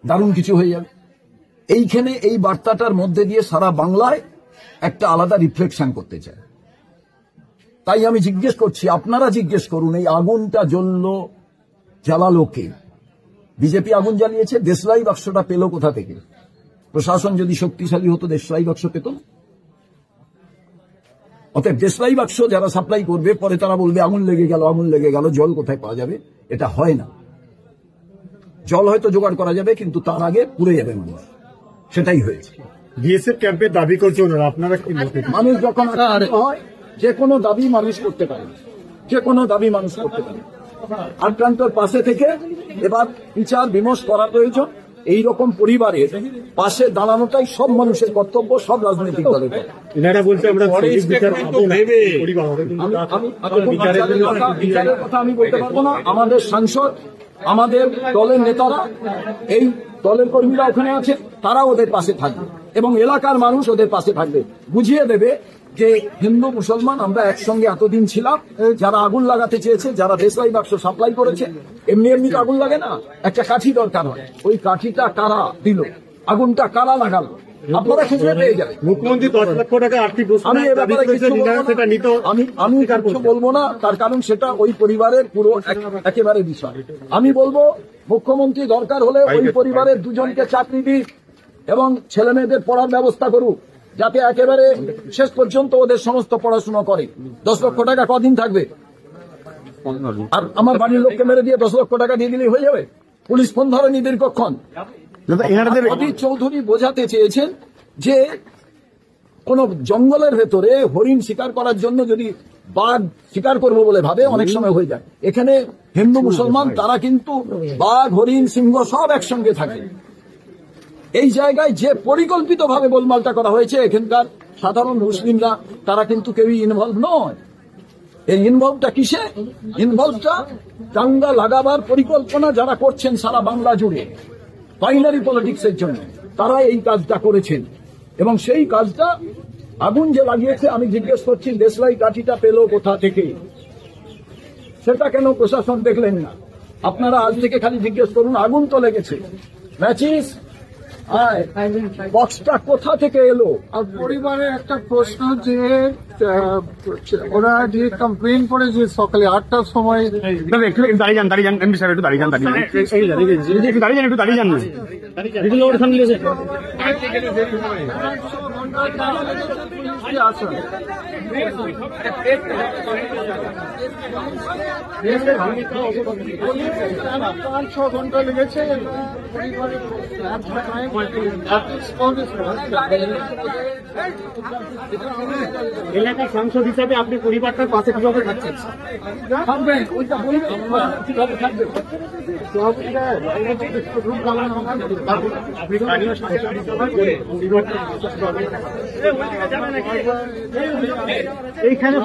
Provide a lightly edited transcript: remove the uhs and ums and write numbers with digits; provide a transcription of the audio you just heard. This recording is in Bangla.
দারুণ কিছু হয়ে যাবে। এইখানে এই বার্তাটার মধ্যে দিয়ে সারা বাংলায় একটা আলাদা রিফ্লেকশন করতে চায়। তাই আমি জিজ্ঞেস করছি, আপনারা জিজ্ঞেস করুন, এই আগুনটা জ্বালালো কে? বিজেপি আগুন জ্বালিয়েছে। দেশলাই বাক্সটা পেল কোথা থেকে? প্রশাসন যদি শক্তিশালী হতো দেশলাই বাক্স পেত। অতএব দেশলাই বাক্স যারা সাপ্লাই করবে, পরে তারা বলবে আগুন লেগে গেল, জল কোথায় পাওয়া যাবে? এটা হয় না। জল হয়তো জোগাড় করা যাবে, কিন্তু তার আগে পুড়ে যাবে মানুষ। সেটাই হয়েছে। বিএসএফ ক্যাম্পের দাবি করছে ওনারা, আপনারা কি বলতে? মানুষ যখন হয়, যে কোনো দাবি মানুষ করতে পারে, আক্রান্তর পাশে থেকে এবার বিচার বিমর্শ করা প্রয়োজন। এইরকম পরিবারের পাশে দাঁড়ানোটাই সব মানুষের কর্তব্য, সব রাজনৈতিক দলের। এনারা বলছে আমরা বিচারের কথা আমি বলতে পারবো না। আমাদের সাংসদ, আমাদের দলের নেতারা, এই দলের কর্মীরা ওখানে আছে, তারা ওদের পাশে থাকবে এবং এলাকার মানুষ ওদের পাশে থাকবে, বুঝিয়ে দেবে যে হিন্দু মুসলমান আমরা একসঙ্গে এতদিন ছিলাম। যারা আগুন লাগাতে চেয়েছে, যারা দেশলাই বাক্স সাপ্লাই করেছে, এমনি আগুন লাগে না, একটা কাঠি দরকার হয়। ওই কাঠিটা কারা দিল, আগুনটা কারা লাগালো, আপনারা খুঁজে পেয়ে যাবেন। মুখ্যমন্ত্রী 10 লক্ষ টাকা আর্থিক আমি কিছু বলবো না, তার কারণ সেটা ওই পরিবারের পুরো একেবারে বিষয়। আমি বলবো মুখ্যমন্ত্রী দরকার হলে ওই পরিবারের দুজনকে চাকরি দিক এবং ছেলে মেয়েদের পড়ার ব্যবস্থা করুক, যাতে একেবারে শেষ পর্যন্ত ওদের সমস্ত পড়াশোনা করে। 10 লক্ষ টাকা কদিন থাকবে? আর আমার বাড়ির লোককে মেরে দিয়ে 10 লক্ষ টাকা দিয়ে দিলেই হয়ে যাবে? পুলিশ ফোন ধরেনি দীর্ঘক্ষণ। অধীর চৌধুরী বোঝাতে চেয়েছেন যে কোন জঙ্গলের ভেতরে হরিণ শিকার করার জন্য যদি বাঘ শিকার করবো বলে ভাবে, অনেক সময় হয়ে যায়। এখানে হিন্দু মুসলমান তারা কিন্তু বাঘ, হরিণ, সিংহ সব একসঙ্গে থাকে। এই জায়গায় যে পরিকল্পিতভাবে গোলমালটা করা হয়েছে, এখানকার সাধারণ মুসলিমরা তারা কিন্তু কেউই ইনভলভ নয়। এই ইনভলভটা কিসে? ইনভলভটা দাঙ্গা লাগাবার পরিকল্পনা যারা করছেন সারা বাংলা জুড়ে, বাইনারি পলিটিক্সের জন্য, তারা এই কাজটা করেছেন। এবং সেই কাজটা আগুন যে লাগিয়েছে, আমি জিজ্ঞেস করছি দেশলাই কাঠিটা পেল কোথা থেকে? সেটা কেন প্রশাসন দেখলেন না? আপনারা আজ থেকে খালি জিজ্ঞেস করুন, আগুন তো লেগেছে, ম্যাচিস বক্সটা কোথা থেকে এলো? আর পরিবারের একটা প্রশ্ন যে ওরা যে কমপ্লেন করে যে সকালে 8টার সময় একটু দাঁড়িয়ে যান এমপি সাহেব, একটু দাঁড়িয়ে যান ঘন্টা লেগেছে। এলাকার সাংসদ হিসাবে আপনি পরিবারটার পাশে কিভাবে থাকছেন? এইখানে